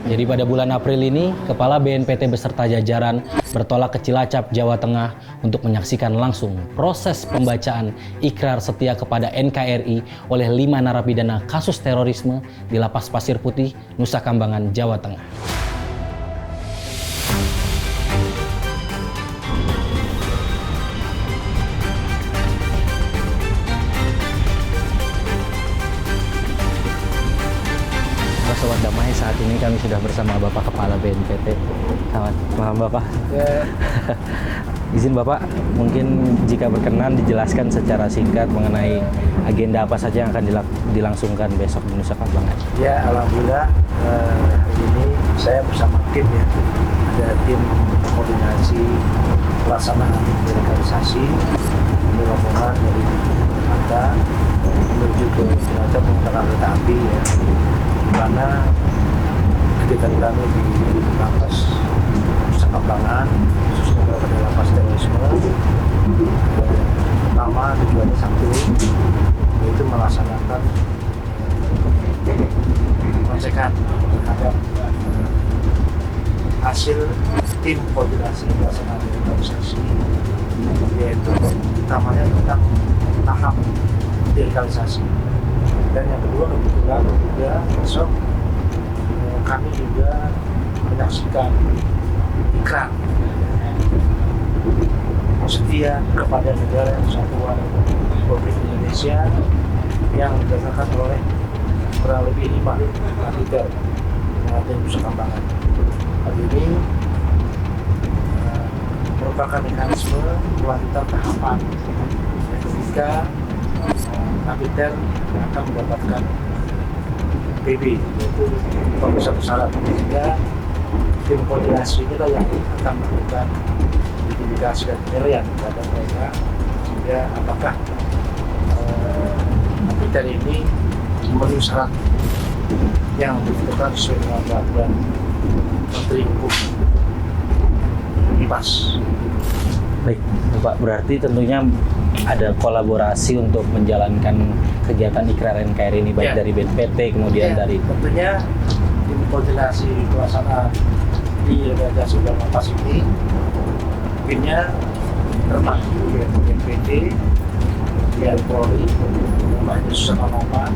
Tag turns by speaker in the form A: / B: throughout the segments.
A: Jadi pada bulan April ini, Kepala BNPT beserta jajaran bertolak ke Cilacap, Jawa Tengah untuk menyaksikan langsung proses pembacaan ikrar setia kepada NKRI oleh 5 narapidana kasus terorisme di Lapas Pasir Putih, Nusa Kambangan, Jawa Tengah. Sobat Damai, saat ini kami sudah bersama Bapak Kepala BNPT. Selamat malam Bapak.
B: Ya.
A: Izin Bapak, mungkin jika berkenan dijelaskan secara singkat mengenai agenda apa saja yang akan dilangsungkan besok di Nusa Kambangan.
B: Ya, alhamdulillah hari ini saya bersama tim ya, ada tim koordinasi pelaksanaan deradikalisasi ini rombongan dari Jakarta menuju ke Cilacap menggunakan kereta api ya, di mana kegiatan kami di Lapas Nusa Kambangan khususnya pada lapas terorisme. Pertama tujuannya satu, yaitu melaksanakan pengecekan terhadap hasil tim koordinasi pelaksanaan deradikalisasi, yaitu utamanya tentang tahap deradikalisasi. Dan yang kedua, kebetulan juga besok kami juga menyaksikan ikrar setia kepada negara kesatuan Republik Indonesia yang didasarkan oleh kurang lebih 5 napiter yang ada di Nusa Kambangan. Hal ini merupakan mekanisme kelanjutan tahapan ketika napiter akan mendapatkan PB, yaitu pemeriksaan syarat, sehingga tim koordinasi inilah yang akan melakukan identifikasi dan penilaian terhadap mereka, sehingga apakah napiter ini memenuhi syarat yang ditentukan sesuai dengan peraturan Menteri Hukum IPAS.
A: Baik, Bapak, berarti tentunya ada kolaborasi untuk menjalankan kegiatan ikrar NKRI ini, baik dari BNPT kemudian dari...
B: Tentunya tim koordinasi pelaksanaan di realisasi dan lapas ini timnya termasuk BNPT, Polri, Nusa Kambangan,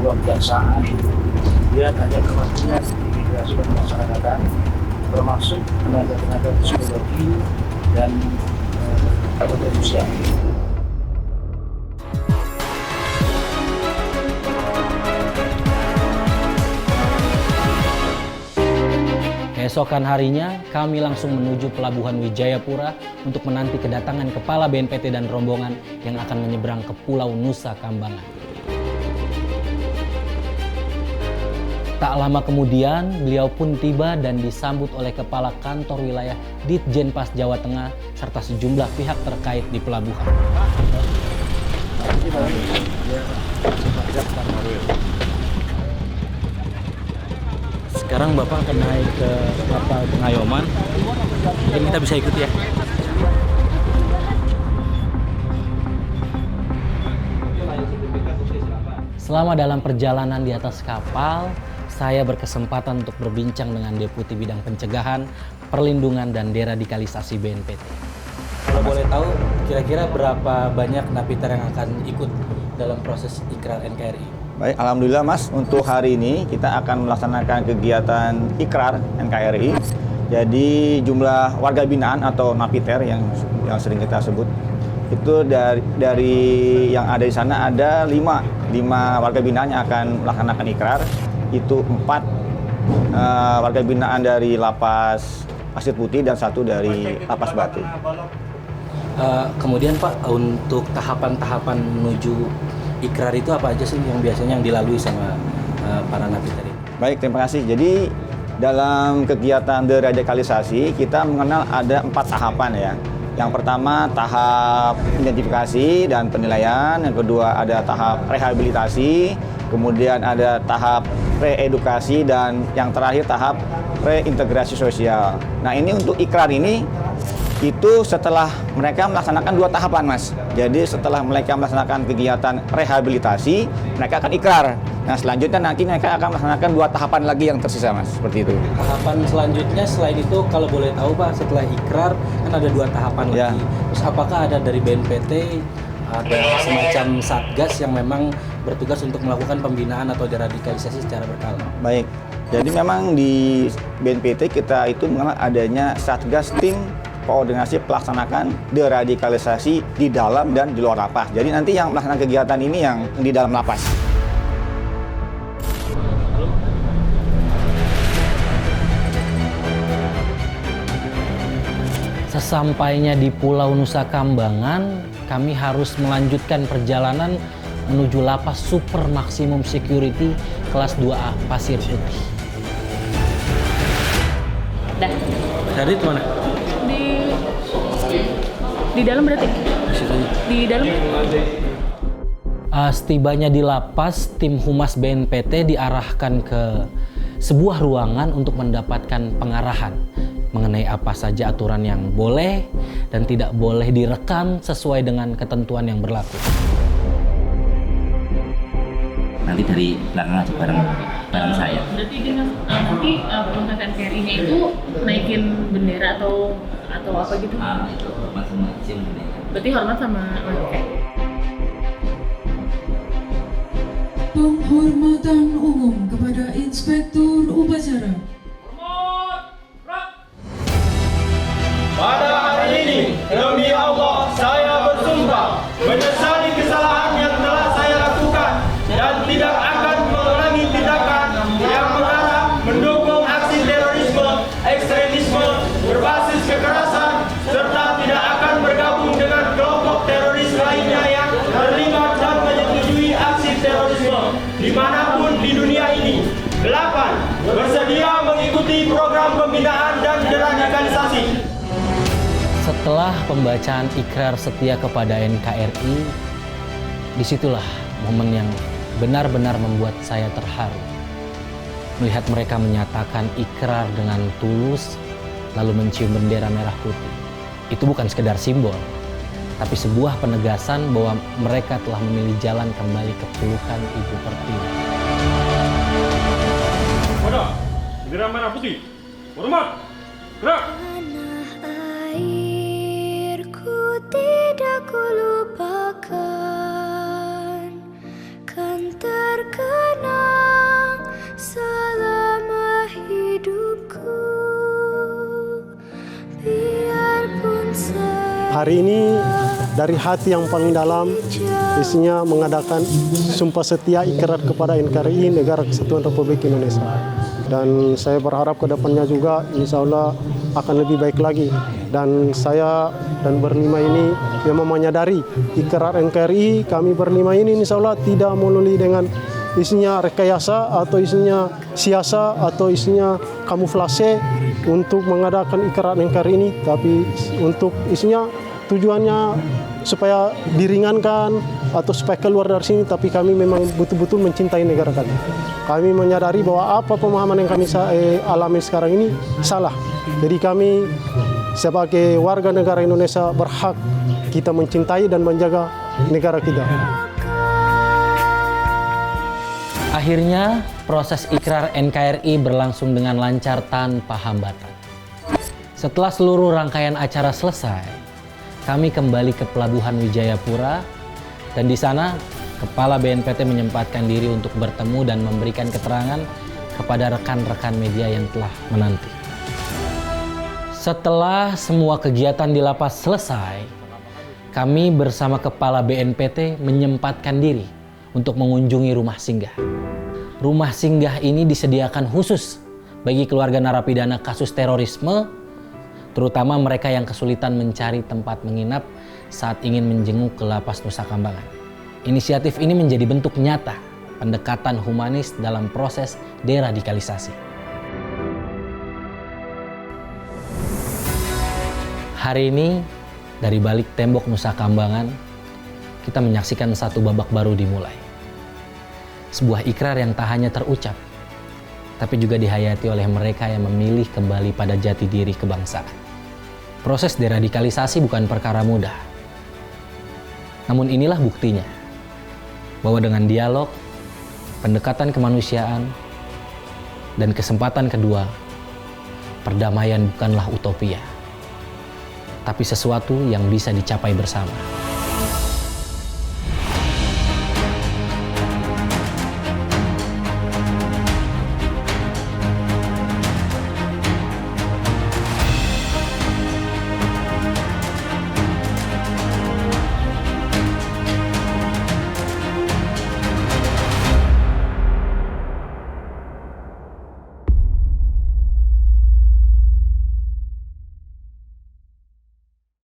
B: dua kejaksaan, kemudian ada Kementerian Imigrasi dan Pemasyarakatan, termasuk tenaga-tenaga psikologi dan kementerian sosial.
A: Keesokan harinya, kami langsung menuju Pelabuhan Wijayapura untuk menanti kedatangan Kepala BNPT dan rombongan yang akan menyeberang ke Pulau Nusa Kambangan. Tak lama kemudian, beliau pun tiba dan disambut oleh Kepala Kantor Wilayah Ditjenpas Jawa Tengah serta sejumlah pihak terkait di pelabuhan. Sekarang Bapak akan naik ke kapal Pengayoman. Mungkin kita bisa ikut ya. Selama dalam perjalanan di atas kapal, saya berkesempatan untuk berbincang dengan Deputi Bidang Pencegahan, Perlindungan dan Deradikalisasi BNPT. Kalau boleh tahu, kira-kira berapa banyak napiter yang akan ikut dalam proses ikrar NKRI?
C: Baik, alhamdulillah Mas, untuk hari ini kita akan melaksanakan kegiatan ikrar NKRI. Jadi jumlah warga binaan atau napiter yang sering kita sebut itu dari yang ada di sana ada 5 warga binaan yang akan melaksanakan ikrar. Itu 4 warga binaan dari Lapas Pasir Putih dan 1 dari Lapas Batu.
A: Kemudian Pak, untuk tahapan-tahapan menuju ikrar itu apa aja sih yang biasanya dilalui sama para napiter ini?
C: Baik, terima kasih. Jadi dalam kegiatan deradikalisasi kita mengenal ada 4 tahapan ya. Yang pertama tahap identifikasi dan penilaian, yang kedua ada tahap rehabilitasi, kemudian ada tahap reedukasi, dan yang terakhir tahap reintegrasi sosial. Nah, ini untuk ikrar ini itu setelah mereka melaksanakan 2 tahapan, Mas. Jadi setelah mereka melaksanakan kegiatan rehabilitasi, mereka akan ikrar. Nah, selanjutnya nanti mereka akan melaksanakan 2 tahapan lagi yang tersisa, Mas, seperti itu.
A: Tahapan selanjutnya selain itu kalau boleh tahu Pak, setelah ikrar kan ada 2 tahapan
C: Ya.
A: lagi. Terus apakah ada dari BNPT ada semacam satgas yang memang bertugas untuk melakukan pembinaan atau deradikalisasi secara berkala?
C: Baik. Jadi memang di BNPT kita itu mengenal adanya Satgas Tim Koordinasi Pelaksanakan Deradikalisasi di dalam dan di luar lapas. Jadi nanti yang melaksanakan kegiatan ini yang di dalam lapas.
A: Sesampainya di Pulau Nusa Kambangan, kami harus melanjutkan perjalanan menuju lapas super maksimum security kelas 2A Pasir Putih.
D: Dah.
A: Dari mana?
D: Di dalam berarti? Di dalam.
A: Setibanya di lapas, tim Humas BNPT diarahkan ke sebuah ruangan untuk mendapatkan pengarahan mengenai apa saja aturan yang boleh dan tidak boleh direkam sesuai dengan ketentuan yang berlaku.
E: Nanti dari belakang aja bareng saya.
D: Berarti dengan nanti proses NKRI-nya itu naikin bendera atau apa gitu?
E: Itu masing-masing.
D: Berarti hormat sama oke.
F: Penghormatan umum kepada Inspektur Upacara.
G: Pada hari ini, demi Allah, saya bersumpah menyesali kesalahan yang telah saya lakukan dan tidak akan mengulangi tindakan yang mengarah mendukung aksi terorisme, ekstremisme, berbasis kekerasan, serta tidak akan bergabung dengan kelompok teroris lainnya yang terlibat dan menyetujui aksi terorisme dimanapun di dunia ini. 8. Bersedia mengikuti program pembinaan dan deradikalisasi.
A: Setelah pembacaan ikrar setia kepada NKRI, disitulah momen yang benar-benar membuat saya terharu. Melihat mereka menyatakan ikrar dengan tulus, lalu mencium bendera merah putih. Itu bukan sekedar simbol, tapi sebuah penegasan bahwa mereka telah memilih jalan kembali ke pelukan Ibu Pertiwi.
G: Pada bendera merah putih, hormat, gerak.
H: Tidak kulupakan, kan terkenang selama hidupku. Biarpun
I: hari ini dari hati yang paling dalam, isinya mengadakan sumpah setia ikrar kepada NKRI Negara Kesatuan Republik Indonesia. Dan saya berharap ke depannya juga insya Allah akan lebih baik lagi. Dan saya dan berlima ini memang menyadari ikrar NKRI kami berlima ini insya Allah tidak melulu dengan isinya rekayasa atau isinya siasa atau isinya kamuflase untuk mengadakan ikrar NKRI ini, tapi untuk isinya tujuannya supaya diringankan atau supaya keluar dari sini, tapi kami memang betul-betul mencintai negara kami. Kami menyadari bahwa apa pemahaman yang kami alami sekarang ini salah. Jadi kami sebagai warga negara Indonesia berhak kita mencintai dan menjaga negara kita.
A: Akhirnya, proses ikrar NKRI berlangsung dengan lancar tanpa hambatan. Setelah seluruh rangkaian acara selesai, kami kembali ke Pelabuhan Wijayapura dan di sana Kepala BNPT menyempatkan diri untuk bertemu dan memberikan keterangan kepada rekan-rekan media yang telah menanti. Setelah semua kegiatan di lapas selesai, kami bersama Kepala BNPT menyempatkan diri untuk mengunjungi rumah singgah. Rumah singgah ini disediakan khusus bagi keluarga narapidana kasus terorisme, terutama mereka yang kesulitan mencari tempat menginap saat ingin menjenguk ke lapas Nusa Kambangan. Inisiatif ini menjadi bentuk nyata pendekatan humanis dalam proses deradikalisasi. Hari ini, dari balik tembok Nusa Kambangan, kita menyaksikan satu babak baru dimulai. Sebuah ikrar yang tak hanya terucap, tapi juga dihayati oleh mereka yang memilih kembali pada jati diri kebangsaan. Proses deradikalisasi bukan perkara mudah. Namun inilah buktinya, bahwa dengan dialog, pendekatan kemanusiaan, dan kesempatan kedua, perdamaian bukanlah utopia, tapi sesuatu yang bisa dicapai bersama.